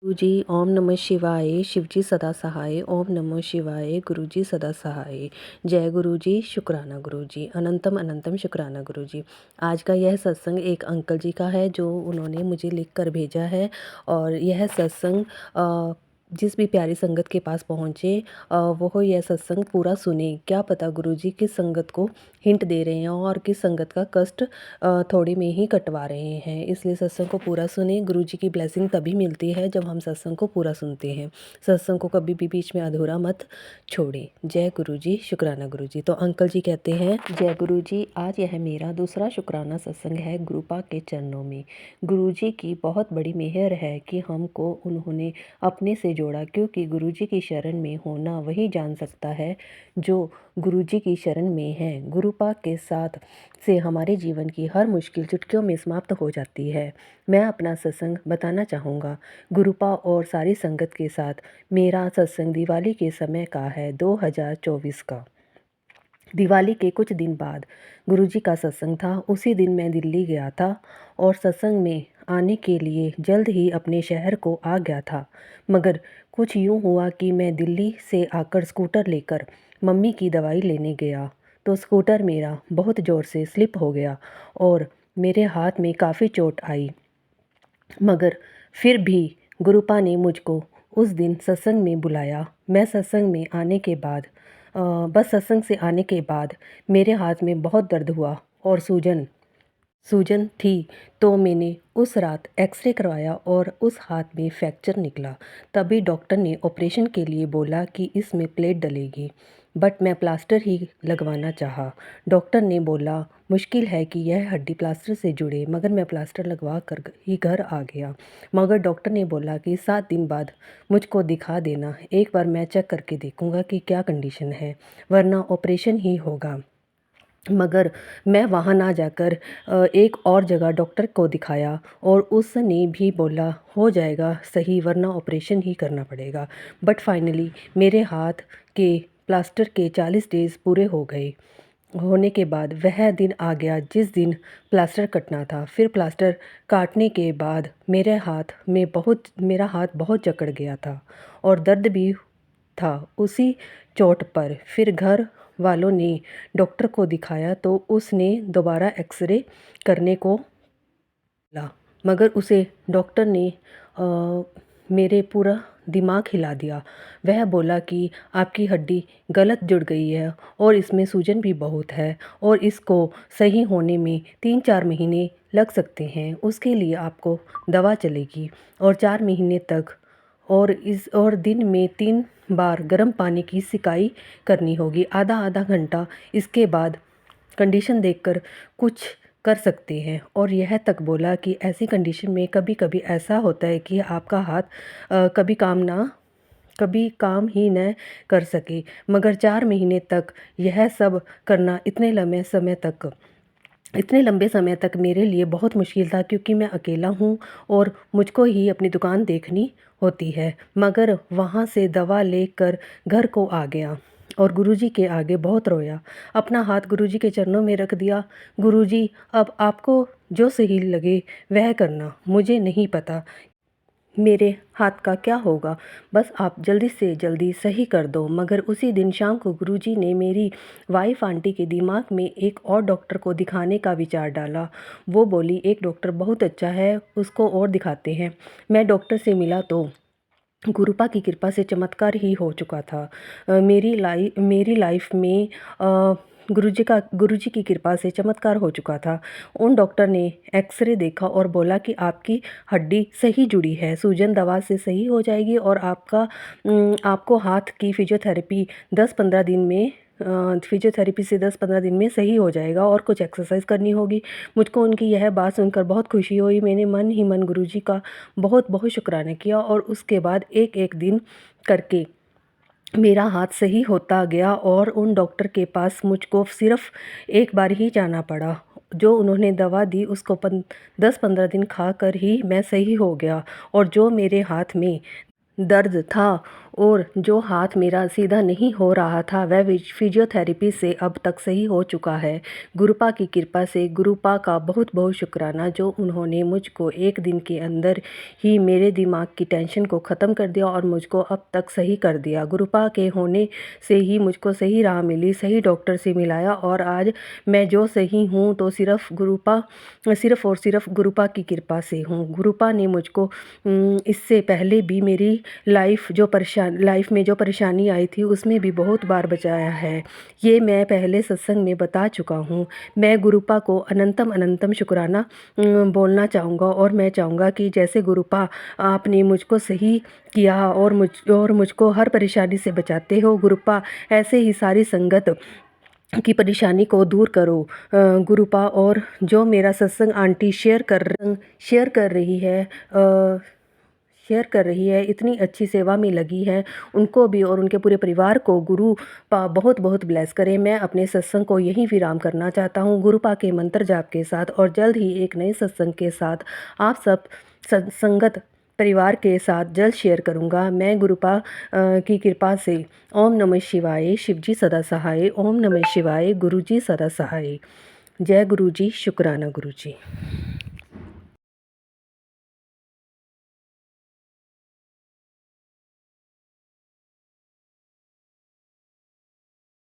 गुरुजी ओम नमः शिवाय। शिवजी सदा सहाय। ओम नमः शिवाय। गुरुजी सदा सहाय। जय गुरुजी। शुक्राना गुरुजी। अनंतम अनंतम शुक्राना गुरुजी। आज का यह सत्संग एक अंकल जी का है जो उन्होंने मुझे लिख कर भेजा है। और यह सत्संग जिस भी प्यारी संगत के पास पहुँचे वो यह सत्संग पूरा सुने। क्या पता गुरुजी किस संगत को हिंट दे रहे हैं और किस संगत का कष्ट थोड़ी में ही कटवा रहे हैं। इसलिए सत्संग को पूरा सुने। गुरुजी की ब्लेसिंग तभी मिलती है जब हम सत्संग को पूरा सुनते हैं। सत्संग को कभी भी बीच में अधूरा मत छोड़े। जय गुरुजी। शुक्राना गुरुजी। तो अंकल जी कहते हैं, जय गुरुजी। आज यह मेरा दूसरा शुक्राना सत्संग है गुरुपा के चरणों में। गुरुजी की बहुत बड़ी मेहर है कि हमको उन्होंने अपने से जोड़ा, क्योंकि गुरुजी की शरण में होना वही जान सकता है जो गुरुजी की शरण में है। गुरुपा के साथ से हमारे जीवन की हर मुश्किल चुटकियों में समाप्त हो जाती है। मैं अपना सत्संग बताना चाहूँगा। गुरुपा और सारी संगत के साथ मेरा सत्संग दिवाली के समय का है, 2024 का। दिवाली के कुछ दिन बाद गुरुजी का सत्संग था। उसी दिन मैं दिल्ली गया था और सत्संग में आने के लिए जल्द ही अपने शहर को आ गया था। मगर कुछ यूँ हुआ कि मैं दिल्ली से आकर स्कूटर लेकर मम्मी की दवाई लेने गया तो स्कूटर मेरा बहुत ज़ोर से स्लिप हो गया और मेरे हाथ में काफ़ी चोट आई। मगर फिर भी गुरुपा ने मुझको उस दिन सत्संग में बुलाया। मैं सत्संग में आने के बाद बस सत्संग से आने के बाद मेरे हाथ में बहुत दर्द हुआ और सूजन सूजन थी। तो मैंने उस रात एक्सरे करवाया और उस हाथ में फ्रैक्चर निकला। तभी डॉक्टर ने ऑपरेशन के लिए बोला कि इसमें प्लेट डलेगी, बट मैं प्लास्टर ही लगवाना चाहा। डॉक्टर ने बोला मुश्किल है कि यह हड्डी प्लास्टर से जुड़े, मगर मैं प्लास्टर लगवा कर ही घर आ गया। मगर डॉक्टर ने बोला कि 7 दिन बाद मुझको दिखा देना, एक बार मैं चेक करके देखूंगा कि क्या कंडीशन है, वरना ऑपरेशन ही होगा। मगर मैं वहाँ ना जाकर एक और जगह डॉक्टर को दिखाया और उसने भी बोला हो जाएगा सही, वरना ऑपरेशन ही करना पड़ेगा। बट फाइनली मेरे हाथ के प्लास्टर के 40 डेज़ पूरे हो गए। होने के बाद वह दिन आ गया जिस दिन प्लास्टर कटना था। फिर प्लास्टर काटने के बाद मेरा हाथ बहुत जकड़ गया था और दर्द भी था उसी चोट पर। फिर घर वालों ने डॉक्टर को दिखाया तो उसने दोबारा एक्सरे करने को बोला, मगर उसे डॉक्टर ने मेरे पूरा दिमाग हिला दिया। वह बोला कि आपकी हड्डी गलत जुड़ गई है और इसमें सूजन भी बहुत है और इसको सही होने में 3-4 महीने लग सकते हैं। उसके लिए आपको दवा चलेगी और 4 महीने तक और दिन में 3 बार गर्म पानी की सिकाई करनी होगी, आधा आधा घंटा। इसके बाद कंडीशन देखकर कुछ कर सकते हैं। और यह तक बोला कि ऐसी कंडीशन में कभी कभी ऐसा होता है कि आपका हाथ कभी काम ही न कर सके। मगर 4 महीने तक यह सब करना इतने लंबे समय तक मेरे लिए बहुत मुश्किल था, क्योंकि मैं अकेला हूँ और मुझको ही अपनी दुकान देखनी होती है। मगर वहाँ से दवा लेकर घर को आ गया और गुरुजी के आगे बहुत रोया। अपना हाथ गुरुजी के चरणों में रख दिया। गुरुजी, अब आपको जो सही लगे वह करना, मुझे नहीं पता मेरे हाथ का क्या होगा, बस आप जल्दी से जल्दी सही कर दो। मगर उसी दिन शाम को गुरुजी ने मेरी वाइफ आंटी के दिमाग में एक और डॉक्टर को दिखाने का विचार डाला। वो बोली एक डॉक्टर बहुत अच्छा है, उसको और दिखाते हैं। मैं डॉक्टर से मिला तो गुरुपा की कृपा से चमत्कार ही हो चुका था। मेरी लाइफ में गुरुजी की कृपा से चमत्कार हो चुका था। उन डॉक्टर ने एक्सरे देखा और बोला कि आपकी हड्डी सही जुड़ी है, सूजन दवा से सही हो जाएगी और आपको हाथ की फिजियोथेरेपी से 10-15 दिन में सही हो जाएगा और कुछ एक्सरसाइज करनी होगी। मुझको उनकी यह बात सुनकर बहुत खुशी हुई। मैंने मन ही मन गुरुजी का बहुत बहुत शुक्राना किया और उसके बाद एक एक दिन करके मेरा हाथ सही होता गया और उन डॉक्टर के पास मुझको सिर्फ एक बार ही जाना पड़ा। जो उन्होंने दवा दी उसको 10-15 दिन खा कर ही मैं सही हो गया और जो मेरे हाथ में दर्द था और जो हाथ मेरा सीधा नहीं हो रहा था वह फिजियोथेरेपी से अब तक सही हो चुका है। गुरुपा की कृपा से गुरुपा का बहुत बहुत शुक्राना, जो उन्होंने मुझको एक दिन के अंदर ही मेरे दिमाग की टेंशन को ख़त्म कर दिया और मुझको अब तक सही कर दिया। गुरुपा के होने से ही मुझको सही राह मिली, सही डॉक्टर से मिलाया और आज मैं जो सही हूँ तो सिर्फ़ और सिर्फ गुरुपा की कृपा से हूँ। गुरुपा ने मुझको इससे पहले भी मेरी लाइफ में जो परेशानी आई थी उसमें भी बहुत बार बचाया है। ये मैं पहले सत्संग में बता चुका हूँ। मैं गुरुपा को अनंतम अनंतम शुक्राना बोलना चाहूँगा और मैं चाहूँगा कि जैसे गुरुपा आपने मुझको सही किया और मुझको हर परेशानी से बचाते हो, गुरुपा ऐसे ही सारी संगत की परेशानी को दूर करो। गुरुपा और जो मेरा सत्संग आंटी शेयर कर रही है, इतनी अच्छी सेवा में लगी है, उनको भी और उनके पूरे परिवार को गुरुपा बहुत बहुत ब्लेस करे। मैं अपने सत्संग को यहीं विराम करना चाहता हूँ गुरुपा के मंत्र जाप के साथ, और जल्द ही एक नए सत्संग के साथ आप सब संगत परिवार के साथ जल्द शेयर करूँगा। मैं गुरुपा की कृपा से ओम नमः शिवाय, शिवजी सदा सहाय। ओम नमः शिवाय, गुरुजी सदा सहाय। जय गुरुजी, शुक्राना गुरुजी।